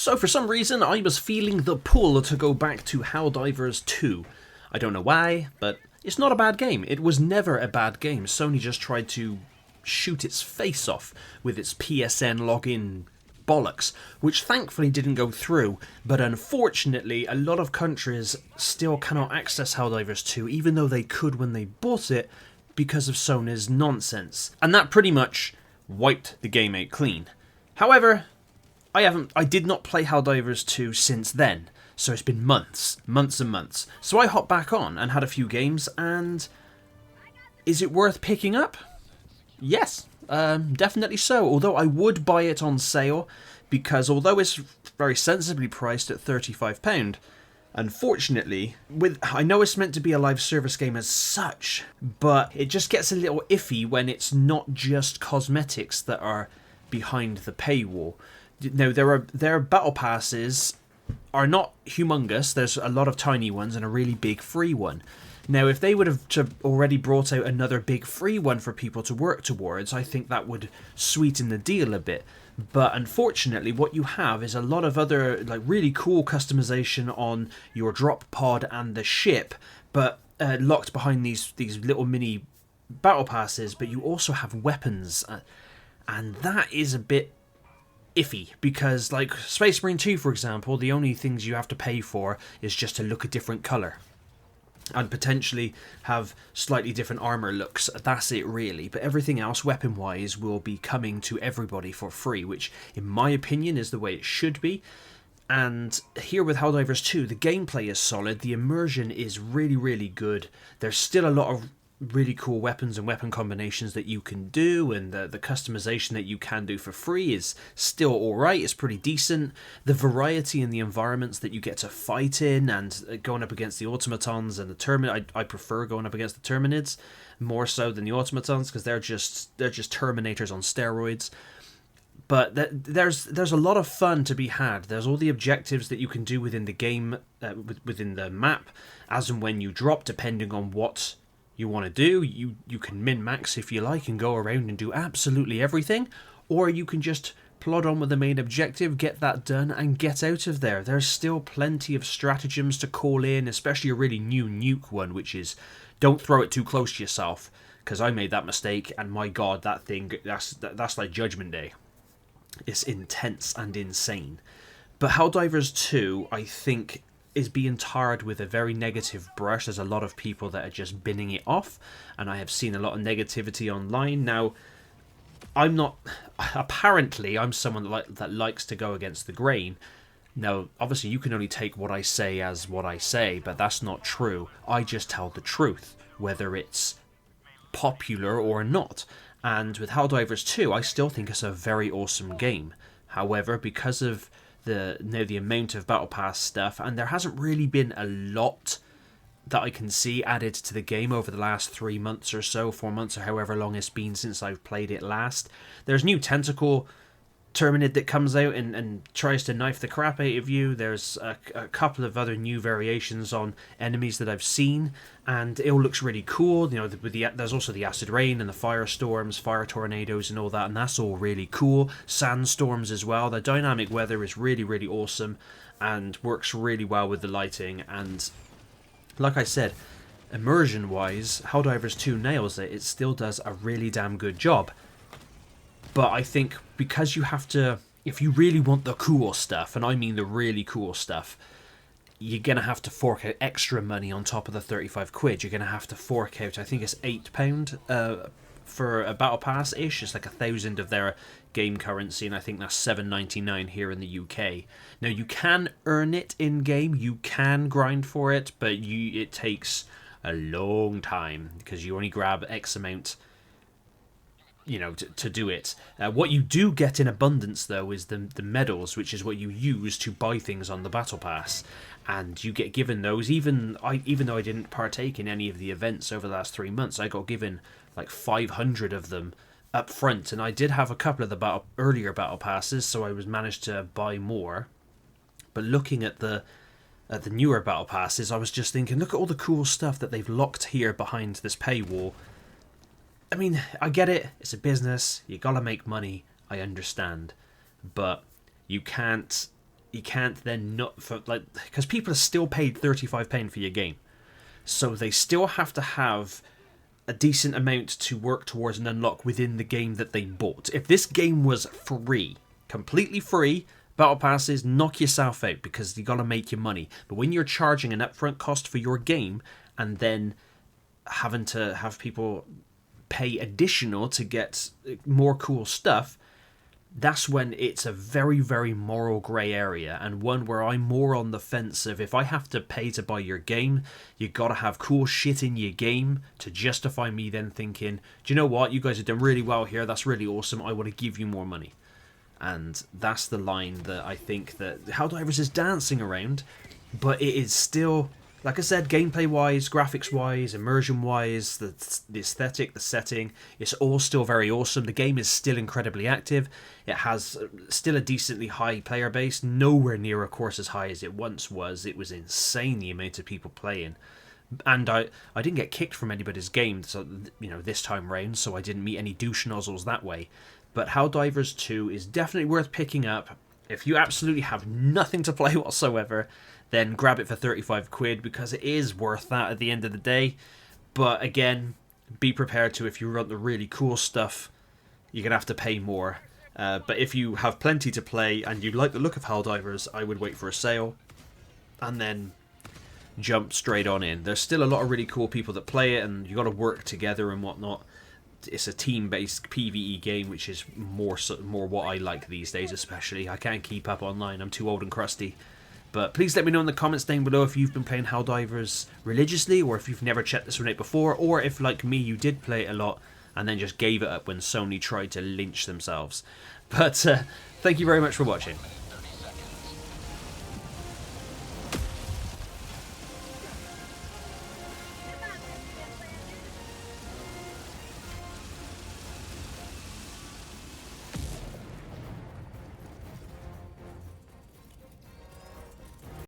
So for some reason, I was feeling the pull to go back to Helldivers 2. I don't know why, but it's not a bad game. It was never a bad game. Sony just tried to shoot its face off with its PSN login bollocks, which thankfully didn't go through, but unfortunately a lot of countries still cannot access Helldivers 2, even though they could when they bought it, because of Sony's nonsense. And that pretty much wiped the game out clean. However, I did not play Helldivers 2 since then, so it's been months and months. So I hopped back on and had a few games, and is it worth picking up? Yes, definitely so. Although I would buy it on sale, because although it's very sensibly priced at £35, unfortunately, I know it's meant to be a live service game as such, but it just gets a little iffy when it's not just cosmetics that are behind the paywall. No, their battle passes are not humongous. There's a lot of tiny ones and a really big free one. Now, if they would have already brought out another big free one for people to work towards, I think that would sweeten the deal a bit. But unfortunately, what you have is a lot of other really cool customization on your drop pod and the ship, but locked behind these little mini battle passes. But you also have weapons, and that is a bit iffy, because like Space Marine 2, for example, the only things you have to pay for is just to look a different colour and potentially have slightly different armour looks. That's it really, but everything else weapon wise will be coming to everybody for free, which in my opinion is the way it should be. And here with Helldivers 2, the gameplay is solid, the immersion is really good. There's still a lot of really cool weapons and weapon combinations that you can do, and the customization that you can do for free is still alright, it's pretty decent. The variety in the environments that you get to fight in, and going up against the automatons and the Terminid, I prefer going up against the Terminids more so than the automatons, because they're just Terminators on steroids. But there's a lot of fun to be had. There's all the objectives that you can do within the game, within the map, as and when you drop, depending on what you want to do. You can min-max if you like and go around and do absolutely everything, or you can just plod on with the main objective, get that done, and get out of there. There's still plenty of stratagems to call in, especially a really new nuke one, which is don't throw it too close to yourself, because I made that mistake, and my god, that thing, that's like Judgment Day. It's intense and insane. But Helldivers 2, I think, is being tarred with a very negative brush. There's a lot of people that are just binning it off, and I have seen a lot of negativity online. Now, apparently I'm someone that likes to go against the grain. Now, obviously you can only take what I say as what I say, but that's not true. I just tell the truth, whether it's popular or not. And with Helldivers 2, I still think it's a very awesome game. However, because of the amount of battle pass stuff, and there hasn't really been a lot that I can see added to the game over the last 3 months or so, 4 months, or however long it's been since I've played it last. There's new tentacle Terminid that comes out and tries to knife the crap out of you. There's a couple of other new variations on enemies that I've seen, and it all looks really cool. There's also the acid rain and the firestorms, fire tornadoes and all that, and that's all really cool. Sandstorms as well. The dynamic weather is really awesome and works really well with the lighting. And like I said, immersion wise, Helldivers 2 nails it. It still does a really damn good job. But I think because you have to, if you really want the cool stuff, and I mean the really cool stuff, you're going to have to fork out extra money on top of the 35 quid. You're going to have to fork out, I think it's £8 for a battle pass-ish. It's like 1,000 of their game currency, and I think that's $7.99 here in the UK. Now, you can earn it in-game, you can grind for it, but it takes a long time, because you only grab X amount to do it. What you do get in abundance, though, is the medals, which is what you use to buy things on the battle pass, and you get given those. Even though I didn't partake in any of the events over the last 3 months, I got given like 500 of them up front, and I did have a couple of the earlier battle passes, so I was managed to buy more. But looking at the newer battle passes, I was just thinking, look at all the cool stuff that they've locked here behind this paywall. I mean, I get it, it's a business, you gotta make money, I understand. But you can't you can't then not for like because people are still paid £35 for your game, so they still have to have a decent amount to work towards and unlock within the game that they bought. If this game was free, completely free, battle passes, knock yourself out because you got to make your money. But when you're charging an upfront cost for your game and then having to have people pay additional to get more cool stuff, that's when it's a very, very moral grey area, and one where I'm more on the fence of if I have to pay to buy your game, you gotta have cool shit in your game to justify me then thinking, do you know what, you guys are doing really well here, that's really awesome, I want to give you more money. And that's the line that I think that Helldivers is dancing around, but it is still, like I said, gameplay-wise, graphics-wise, immersion-wise, the aesthetic, the setting, it's all still very awesome. The game is still incredibly active. It has still a decently high player base, nowhere near, of course, as high as it once was. It was insane, the amount of people playing. And I didn't get kicked from anybody's game, so this time round, so I didn't meet any douche nozzles that way. But Helldivers 2 is definitely worth picking up. If you absolutely have nothing to play whatsoever, then grab it for 35 quid because it is worth that at the end of the day. But again, be prepared to, if you want the really cool stuff, you're going to have to pay more. But if you have plenty to play and you like the look of Helldivers, I would wait for a sale and then jump straight on in. There's still a lot of really cool people that play it, and you got to work together and whatnot. It's a team-based PvE game, which is more what I like these days, especially. I can't keep up online. I'm too old and crusty. But please let me know in the comments down below if you've been playing Helldivers religiously, or if you've never checked this one out before, or if, like me, you did play it a lot and then just gave it up when Sony tried to lynch themselves. But thank you very much for watching.